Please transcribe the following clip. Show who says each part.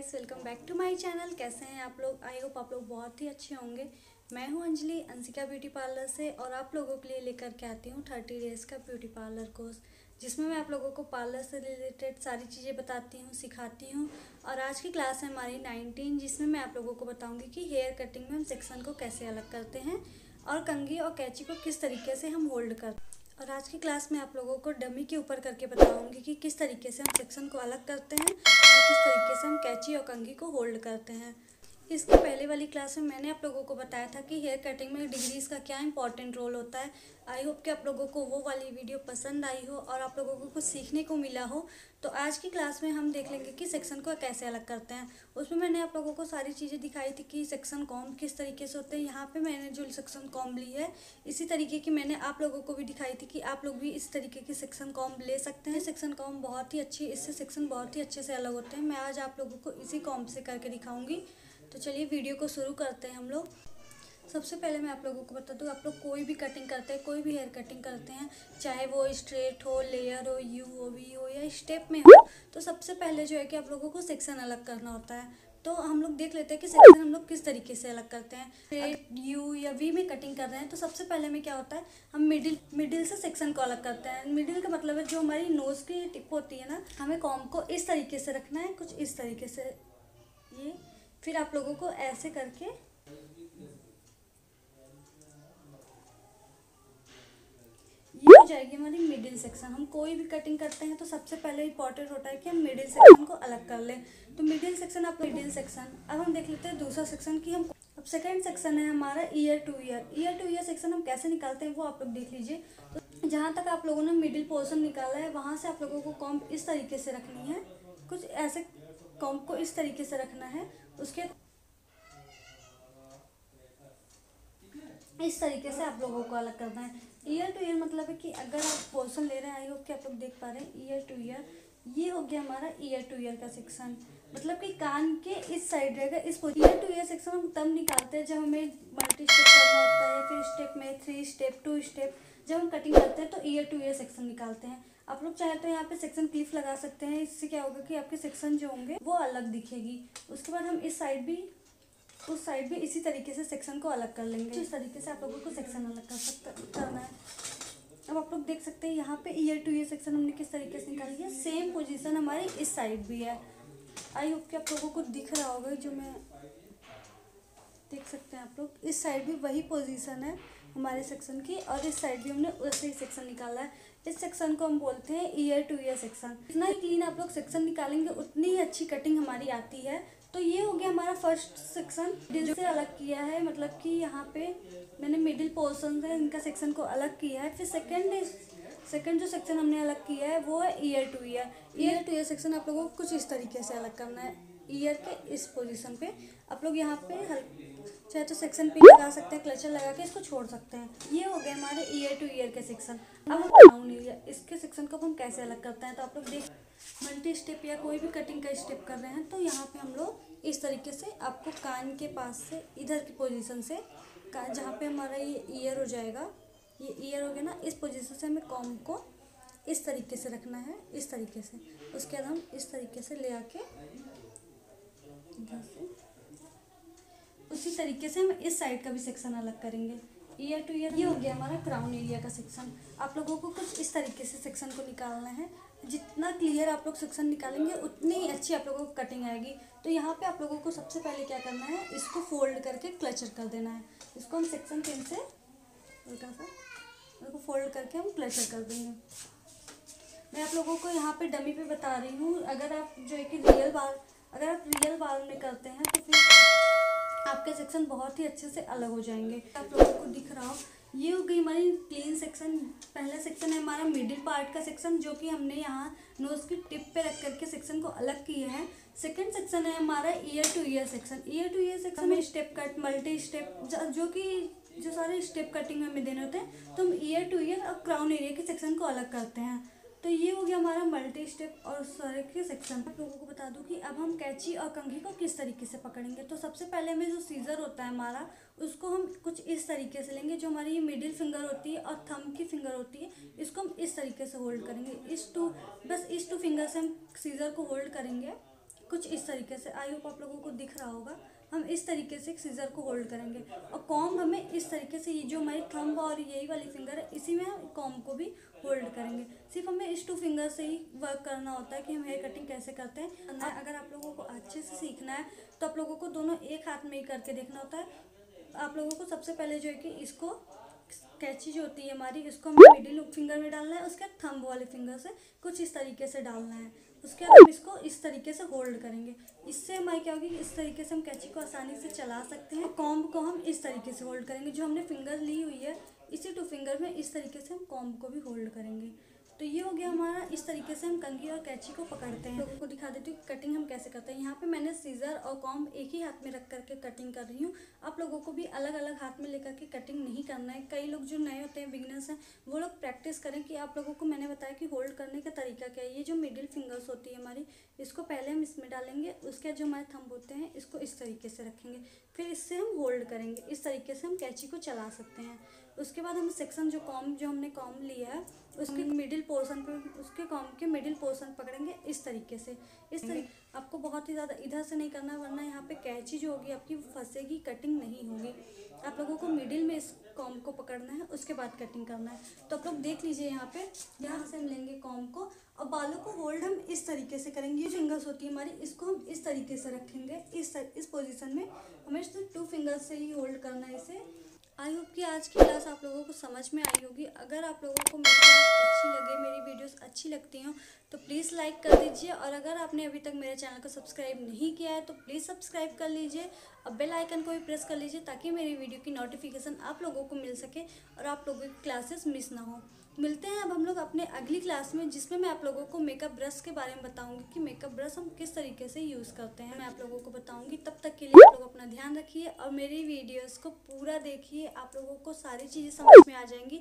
Speaker 1: Guys, welcome back to my channel. कैसे हैं आप लोग? आई होप आप लोग बहुत ही अच्छे होंगे। मैं हूं अंजलि अंशिका ब्यूटी पार्लर से और आप लोगों के लिए लेकर के आती हूं 30 डेज़ का ब्यूटी पार्लर कोर्स, जिसमें मैं आप लोगों को पार्लर से रिलेटेड सारी चीज़ें बताती हूं, सिखाती हूं। और आज की क्लास है हमारी 19, जिसमें मैं आप लोगों को बताऊँगी कि हेयर कटिंग में हम सेक्शन को कैसे अलग करते हैं और कंघी और कैंची को किस तरीके से हम होल्ड करते हैं। और आज की क्लास में आप लोगों को डमी के ऊपर करके बताऊंगी कि किस तरीके से हम सेक्शन को अलग करते हैं और किस तरीके से हम कैंची और कंघी को होल्ड करते हैं। इसके पहले वाली क्लास में मैंने आप लोगों को बताया था कि हेयर कटिंग में डिग्रीज का क्या इंपॉर्टेंट रोल होता है। आई होप कि आप लोगों को वो वाली वीडियो पसंद आई हो और आप लोगों को कुछ सीखने को मिला हो। तो आज की क्लास में हम देख लेंगे कि सेक्शन को कैसे अलग करते हैं। उसमें मैंने आप लोगों को सारी चीज़ें दिखाई थी कि सेक्शन कॉम्ब किस तरीके से होते हैं। यहाँ पे मैंने जो सेक्शन कॉम्ब ली है, इसी तरीके की मैंने आप लोगों को भी दिखाई थी कि आप लोग भी इस तरीके की सेक्शन कॉम्ब ले सकते हैं। सेक्शन कॉम्ब बहुत ही अच्छी है, इससे सेक्शन बहुत ही अच्छे से अलग होते हैं। मैं आज आप लोगों को इसी कॉम्ब से करके दिखाऊंगी। तो चलिए वीडियो को शुरू करते हैं हम लोग। सबसे पहले मैं आप लोगों को बता दूं, आप लोग कोई भी कटिंग करते हैं, कोई भी हेयर कटिंग करते हैं, चाहे वो स्ट्रेट हो, लेयर हो, यू हो, वी हो या स्टेप में हो, तो सबसे पहले जो है कि आप लोगों को सेक्शन अलग करना होता है। तो हम लोग देख लेते हैं कि सेक्शन हम लोग किस तरीके से अलग करते हैं। स्ट्रेट, यू या वी में कटिंग कर रहे हैं तो सबसे पहले में क्या होता है, हम मिडिल से सेक्शन को अलग करते हैं। मिडिल का मतलब है जो हमारी नोज की टिप होती है ना, हमें कॉम्ब को इस तरीके से रखना है, कुछ इस तरीके से। ये फिर आप लोगों को ऐसे करके ये हो जाएगी हमारी मिडिल सेक्शन। हम कोई भी कटिंग करते हैं तो सबसे पहले इंपॉर्टेंट होता है कि हम मिडिल सेक्शन को अलग कर लें। तो मिडिल सेक्शन, आप मिडिल सेक्शन। अब हम देख लेते हैं दूसरा सेक्शन की हम। अब सेकंड सेक्शन है हमारा ईयर टू ईयर सेक्शन। हम कैसे निकालते हैं वो आप लोग देख लीजिए। तो जहाँ तक आप लोगों ने मिडिल पोर्शन निकाला है, वहाँ से आप लोगों को कॉम्ब इस तरीके से रखनी है, कुछ ऐसे कॉम्ब को इस तरीके से रखना है। उसके इस तरीके से आप लोगों को अलग करना है। ईयर टू ईयर मतलब है कि अगर आप पोर्शन ले रहे हैं, आई होप कि आप लोग देख पा रहे हैं, ईयर टू ईयर, ये हो गया हमारा ईयर टू ईयर का सेक्शन। मतलब कि कान के इस साइड रहेगा। इस ईयर टू ईयर सेक्शन हम तब निकालते हैं जब हमें मल्टी स्टेप करना होता है, फिर स्टेप में 3 स्टेप 2 स्टेप जब हम कटिंग करते हैं तो ईयर टू ईयर सेक्शन निकालते हैं। आप लोग चाहे तो यहाँ पे सेक्शन क्लिप लगा सकते हैं। इससे क्या होगा कि आपके सेक्शन जो होंगे वो अलग दिखेगी। उसके बाद हम इस साइड भी, उस साइड भी इसी तरीके से सेक्शन को अलग कर लेंगे। इस तरीके से आप लोगों को सेक्शन अलग करना है। अब आप लोग देख सकते हैं यहाँ पे ईयर टू ईयर सेक्शन हमने किस तरीके से निकाली है। सेम पोजीशन हमारी इस साइड भी है। आई होप कि आप लोगों को दिख रहा होगा, जो मैं देख सकते हैं आप लोग। इस साइड भी वही पोजीशन है हमारे सेक्शन की और इस साइड भी हमने वैसे ही सेक्शन निकाला है। इस सेक्शन को हम बोलते हैं ईयर टू ईयर सेक्शन। जितना ही क्लीन आप लोग सेक्शन निकालेंगे उतनी ही अच्छी कटिंग हमारी आती है। तो ये हो गया हमारा फर्स्ट सेक्शन, मिडिल से अलग किया है। मतलब कि यहाँ पे मैंने मिडिल पोर्शन है इनका सेक्शन को अलग किया है। फिर सेकंड जो सेक्शन हमने अलग किया है वो है ईयर टू ईयर सेक्शन। आप लोगों को कुछ इस तरीके से अलग करना है। ईयर के इस पोजीशन पे आप लोग यहाँ पे चाहे तो सेक्शन पे लगा सकते हैं, क्लचर लगा के इसको छोड़ सकते हैं। ये हो गए हमारे ईयर टू ईयर के सेक्शन। अब क्राउन एरिया, इसके सेक्शन को हम कैसे अलग करते हैं तो आप लोग देख, मल्टी स्टेप या कोई भी कटिंग का स्टेप कर रहे हैं तो यहाँ पे हम लोग इस तरीके से आपको कान के पास से इधर की पोजीशन से, जहाँ पे हमारा ये ईयर हो जाएगा, ये ईयर हो गया ना, इस पोजीशन से हमें कॉम्ब को इस तरीके से रखना है, इस तरीके से। उसके बाद हम इस तरीके से ले आके इधर से उसी तरीके से हम इस साइड का भी सेक्शन अलग करेंगे। ईयर टू ईयर ये हो गया हमारा क्राउन एरिया का सेक्शन। आप लोगों को कुछ इस तरीके से सेक्शन को निकालना है। जितना क्लियर आप लोग सेक्शन निकालेंगे उतनी ही अच्छी आप लोगों को कटिंग आएगी। तो यहाँ पे आप लोगों को सबसे पहले क्या करना है, इसको फोल्ड करके क्लचर कर देना है। इसको हम सेक्शन पिन से उल्टा सा इसको फोल्ड करके हम क्लचर कर देंगे। मैं आप लोगों को यहाँ पे डमी पे बता रही हूँ। अगर आप जो है कि रियल बाल में करते हैं तो फिर आपके सेक्शन बहुत ही अच्छे से अलग हो जाएंगे। आप लोगों को दिख रहा हो, ये हो गई हमारी क्लीन सेक्शन। पहला सेक्शन है हमारा मिडिल पार्ट का सेक्शन, जो कि हमने यहाँ नोज की टिप पे रख करके सेक्शन को अलग किया है। सेकंड सेक्शन है हमारा year two year section. Year two year section में स्टेप कट, मल्टी स्टेप, जो सारे स्टेप कटिंग में हमें देने होते हैं, तो हम ईयर टू ईयर और क्राउन एरिया के सेक्शन को अलग करते हैं। तो ये हो गया हमारा मल्टी स्टेप और सारे के सेक्शन। आप लोगों को बता दूं कि अब हम कैंची और कंघी को किस तरीके से पकड़ेंगे। तो सबसे पहले में जो सीजर होता है हमारा, उसको हम कुछ इस तरीके से लेंगे। जो हमारी ये मिडिल फिंगर होती है और थंब की फिंगर होती है, इसको हम इस तरीके से होल्ड करेंगे। बस इस टू फिंगर से हम सीजर को होल्ड करेंगे। कुछ इस तरीके से, आई होप आप लोगों को दिख रहा होगा। हम इस तरीके से एक सीजर को होल्ड करेंगे और कॉम्ब हमें इस तरीके से, ये जो हमारी थंब और यही वाली फिंगर है इसी में हम कॉम्ब को भी होल्ड करेंगे। सिर्फ हमें इस 2 फिंगर से ही वर्क करना होता है कि हम हेयर कटिंग कैसे करते हैं। अगर आप लोगों को अच्छे से सीखना है तो आप लोगों को दोनों एक हाथ में ही करके देखना होता है। आप लोगों को सबसे पहले जो है कि इसको कैंची जो होती है हमारी, इसको हमें मिडिल फिंगर में डालना है, उसके थंब वाले फिंगर से कुछ इस तरीके से डालना है। उसके बाद हम इसको इस तरीके से होल्ड करेंगे। इससे हमारी क्या होगी, इस तरीके से हम कैंची को आसानी से चला सकते हैं। कॉम्ब को हम इस तरीके से होल्ड करेंगे, जो हमने फिंगर ली हुई है इसी 2 फिंगर में इस तरीके से हम कॉम्ब को भी होल्ड करेंगे। तो ये हो गया हमारा, इस तरीके से हम कंघी और कैंची को पकड़ते हैं। लोगों को दिखा देती हूँ कटिंग हम कैसे करते हैं। यहाँ पे मैंने सीजर और कॉम्ब एक ही हाथ में रख करके कटिंग कर रही हूँ। आप लोगों को भी अलग अलग हाथ में लेकर के कटिंग नहीं करना है। कई लोग जो नए होते हैं, बिगिनर्स हैं, वो लोग प्रैक्टिस करें कि आप लोगों को मैंने बताया कि होल्ड करने का तरीका क्या है। ये जो मिडिल फिंगर्स होती है हमारी, इसको पहले हम इसमें डालेंगे, उसके जो हमारे थंब होते हैं इसको इस तरीके से रखेंगे, फिर इससे हम होल्ड करेंगे। इस तरीके से हम कैंची को चला सकते हैं। उसके बाद हम सेक्शन जो हमने कॉम्ब लिया है उसके मिडिल पोर्शन पे, उसके कॉम्ब के मिडिल पोर्शन पकड़ेंगे इस तरीके से। इस तरीके आपको बहुत ही ज़्यादा इधर से नहीं करना, वरना यहाँ पे कैंची जो होगी आपकी फंसेगी, कटिंग नहीं होगी। आप लोगों को मिडिल में इस कॉम्ब को पकड़ना है, उसके बाद कटिंग करना है। तो आप लोग देख लीजिए यहाँ पे, यहाँ से हम लेंगे कॉम्ब को और बालों को होल्ड हम इस तरीके से करेंगे। ये फिंगर्स होती है हमारी, इसको हम इस तरीके से रखेंगे, इस पोजीशन में हमें सिर्फ 2 फिंगर्स से ही होल्ड करना है इसे। आई होप कि आज की क्लास आप लोगों को समझ में आई होगी। अगर आप लोगों को मेरी क्लास अच्छी लगे, मेरी वीडियोस अच्छी लगती हों तो प्लीज़ लाइक कर दीजिए, और अगर आपने अभी तक मेरे चैनल को सब्सक्राइब नहीं किया है तो प्लीज़ सब्सक्राइब कर लीजिए और बेल आइकन को भी प्रेस कर लीजिए, ताकि मेरी वीडियो की नोटिफिकेशन आप लोगों को मिल सके और आप लोगों की क्लासेस मिस ना हो। मिलते हैं अब हम लोग अपने अगली क्लास में, जिसमें मैं आप लोगों को मेकअप ब्रश के बारे में बताऊंगी कि मेकअप ब्रश हम किस तरीके से यूज़ करते हैं, मैं आप लोगों को बताऊंगी। तब तक के लिए आप लोग अपना ध्यान रखिए और मेरी वीडियोस को पूरा देखिए, आप लोगों को सारी चीज़ें समझ में आ जाएंगी।